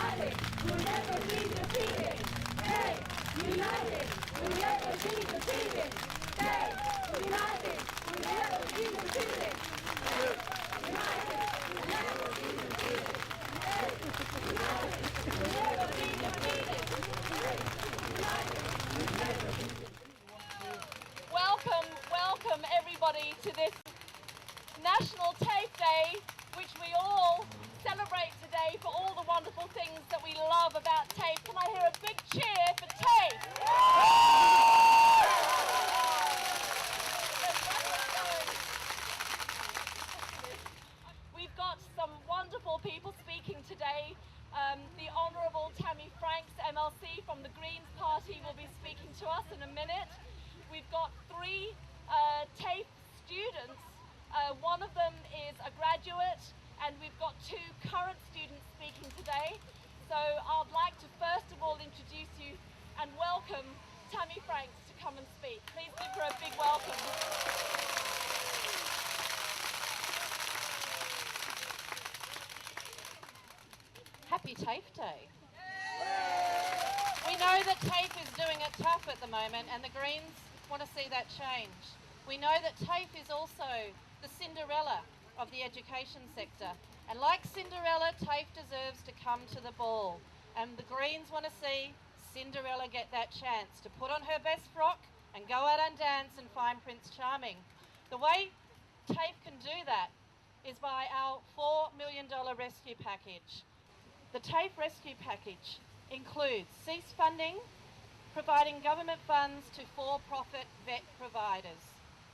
united, we'll never be defeated. Stay united, we'll never be defeated. Stay united, we'll never be defeated. Stay united, we'll never be defeated. Stay united, we'll never be defeated. Stay united, we'll never be defeated. Welcome everybody to this National TAFE Day, which we all celebrate today for all the wonderful things that we love about TAFE. Can I hear a big cheer for TAFE? We've got some wonderful people speaking today. The Honourable Tammy Franks, MLC from the Greens Party, will be speaking to us in a minute. We've got three TAFE students. One of them is a graduate, and we've got two current students speaking today. So I'd like to first of all introduce you and welcome Tammy Franks to come and speak. Please give her a big welcome. Happy TAFE Day. We know that TAFE is doing it tough at the moment, and the Greens want to see that change. We know that TAFE is also the Cinderella of the education sector, and like Cinderella, TAFE deserves to come to the ball, and the Greens want to see Cinderella get that chance to put on her best frock and go out and dance and find Prince Charming. The way TAFE can do that is by our $4 million rescue package. The TAFE rescue package includes cease funding, providing government funds to for-profit vet providers.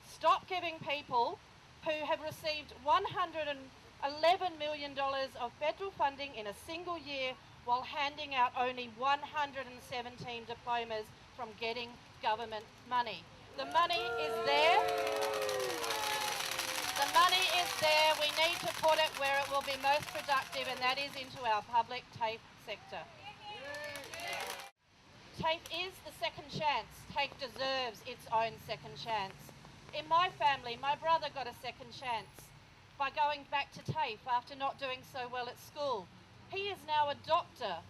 Stop giving people who have received $111 million of federal funding in a single year while handing out only 117 diplomas from getting government money. The money is there. The money is there. We need to put it where it will be most productive, and that is into our public TAFE sector. TAFE is the second chance. TAFE deserves its own second chance. In my family, my brother got a second chance by going back to TAFE after not doing so well at school. He is now a doctor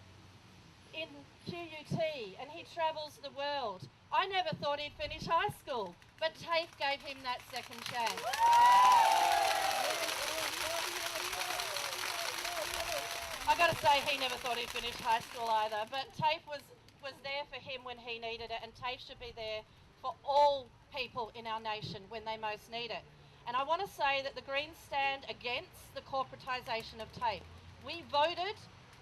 in QUT and he travels the world. I never thought he'd finish high school, but TAFE gave him that second chance. I got to say, he never thought he'd finish high school either, but TAFE was there for him when he needed it, and TAFE should be there for all people in our nation when they most need it. And I want to say that the Greens stand against the corporatisation of TAFE. We voted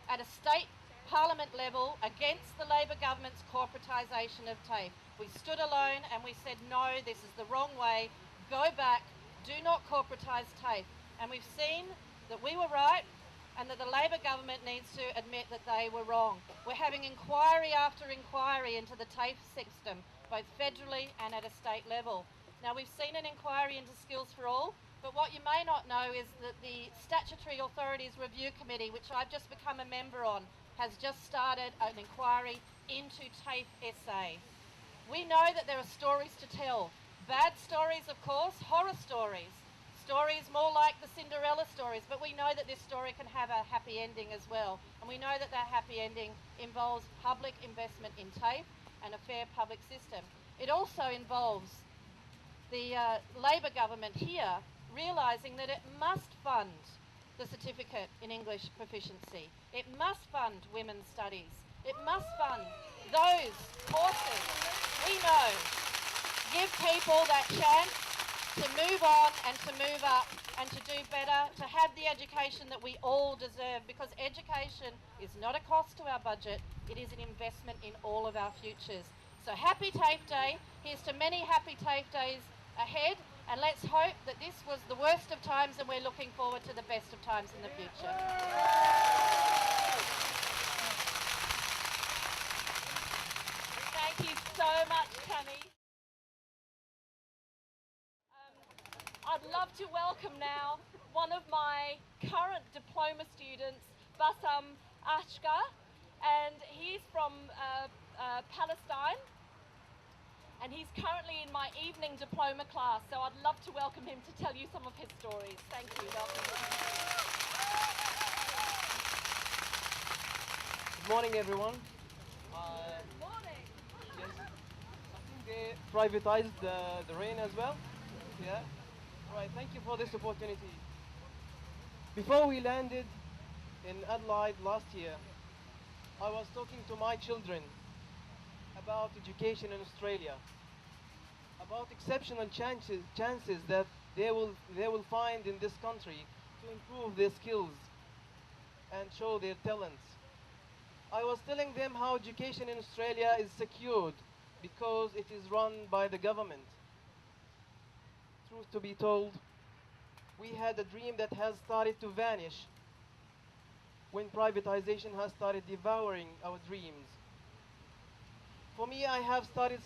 at a state parliament level against the Labor government's corporatisation of TAFE. We stood alone and we said, no, this is the wrong way, go back, do not corporatise TAFE. And we've seen that we were right, and that the Labor government needs to admit that they were wrong. We're having inquiry after inquiry into the TAFE system, both federally and at a state level. Now, we've seen an inquiry into Skills for All, but what you may not know is that the Statutory Authorities Review Committee, which I've just become a member on, has just started an inquiry into TAFE SA. We know that there are stories to tell. Bad stories, of course, horror stories. Stories more like the Cinderella stories, but we know that this story can have a happy ending as well. And we know that that happy ending involves public investment in TAFE and a fair public system. It also involves the Labor government here realising that it must fund the certificate in English proficiency. It must fund women's studies. It must fund those courses we know give people that chance to move on and to move up and to do better, to have the education that we all deserve, because education is not a cost to our budget, it is an investment in all of our futures. So happy TAFE Day. Here's to many happy TAFE days ahead, and let's hope that this was the worst of times and we're looking forward to the best of times in the future. Thank you so much, Tammy. I'd love to welcome now one of my current diploma students, Bassam Ashkar, and he's from Palestine, and he's currently in my evening diploma class, so I'd love to welcome him to tell you some of his stories. Thank you. Welcome. morning, everyone. Morning. Yes, I think they privatized the rain as well. Yeah. All right. Thank you for this opportunity. Before we landed in Adelaide last year, I was talking to my children about education in Australia, about exceptional chances that they will find in this country to improve their skills and show their talents. I was telling them how education in Australia is secured because it is run by the government. Truth to be told, we had a dream that has started to vanish when privatization has started devouring our dreams. For me, I have started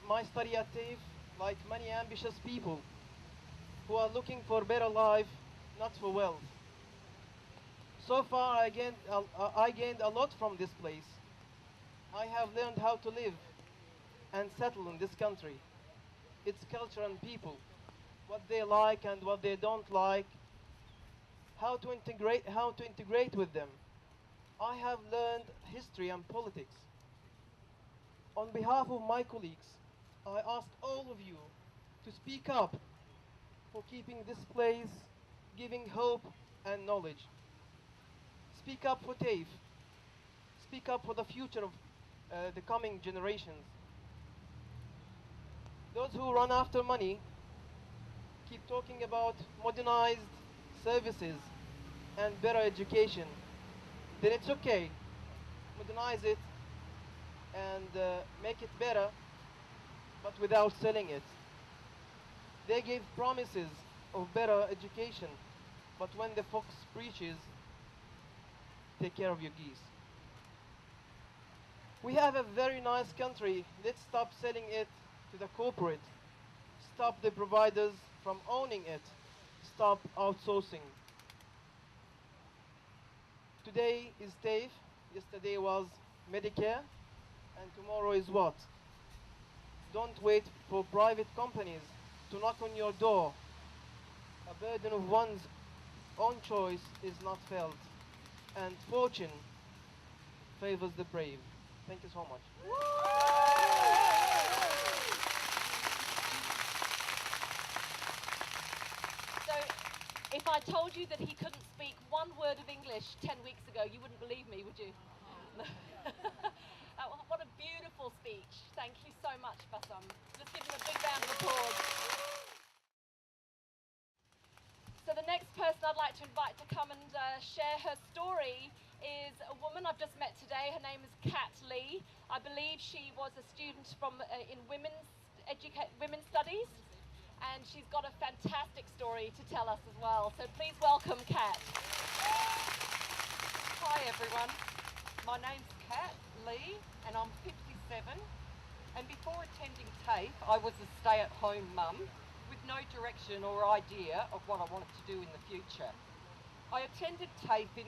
my study at TAFE like many ambitious people who are looking for better life, not for wealth. So far, I gained a lot from this place. I have learned how to live and settle in this country, its culture and people, what they like and what they don't like, how to integrate with them. I have learned history and politics. On behalf of my colleagues, I ask all of you to speak up for keeping this place giving hope and knowledge. Speak up for TAFE. Speak up for the future of the coming generations. Those who run after money keep talking about modernized services and better education. Then it's okay. Modernize it and make it better, but without selling it. They gave promises of better education, but when the fox preaches, take care of your geese. We have a very nice country. Let's stop selling it to the corporate. Stop the providers from owning it. Stop outsourcing. Today is TAFE, yesterday was Medicare, and tomorrow is what? Don't wait for private companies to knock on your door. A burden of one's own choice is not felt, and fortune favors the brave. Thank you so much. So, if I told you that he couldn't speak one word of English 10 weeks ago, you wouldn't believe me, would you? What a beautiful speech. Thank you so much, Bassam. Just give him a big round of applause. So the next person I'd like to invite to come and share her story is a woman I've just met today. Her name is Kat Lee. I believe she was a student in women's studies, and she's got a fantastic story to tell us as well. So please welcome Kat. Hi everyone, my name's Kat Lee and I'm 57, and before attending TAFE I was a stay-at-home mum with no direction or idea of what I wanted to do in the future. I attended TAFE in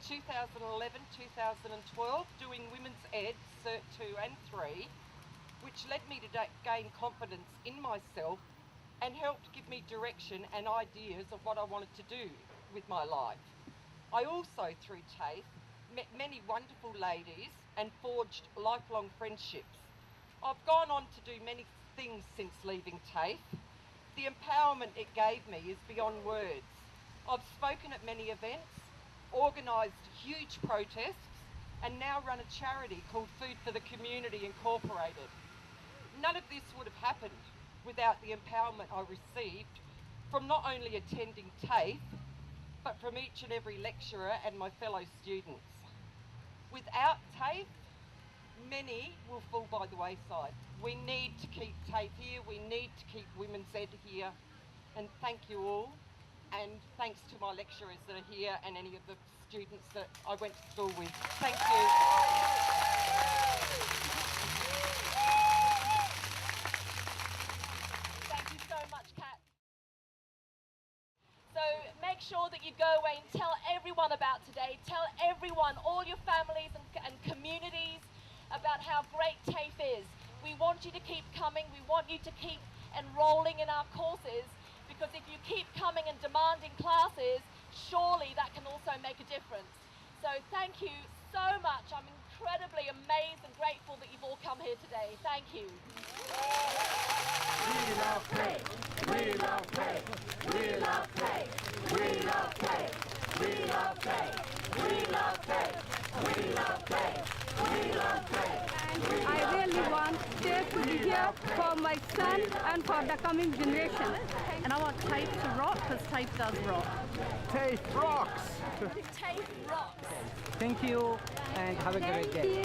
2011-2012 doing Women's Ed Cert 2 and 3, which led me to gain confidence in myself and helped give me direction and ideas of what I wanted to do with my life. I also, through TAFE, met many wonderful ladies and forged lifelong friendships. I've gone on to do many things since leaving TAFE. The empowerment it gave me is beyond words. I've spoken at many events, organised huge protests, and now run a charity called Food for the Community Incorporated. None of this would have happened without the empowerment I received from not only attending TAFE, but from each and every lecturer and my fellow students. Without TAFE, many will fall by the wayside. We need to keep TAFE here, we need to keep Women's Ed here, and thank you all, and thanks to my lecturers that are here and any of the students that I went to school with. Thank you. Thank you so much, Kat. So make sure that you go away and tell everyone about today. Tell everyone, all your families and communities, about how great TAFE is. We want you to keep coming. We want you to keep enrolling in our courses, because if you keep coming and demanding classes, surely that can also make a difference. So So thank you so much. I'm incredibly amazed and grateful that you've all come here today. Thank you. We love TAFE. We love TAFE. We love TAFE. We love TAFE. We love TAFE. We love TAFE. We love TAFE. We love TAFE. And I really want TAFE to be here for my son and for the coming generation. And I want TAFE to rock because TAFE does rock. TAFE rocks! TAFE rocks. Thank you and have a great day.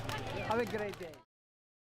Thank you. Have a great day.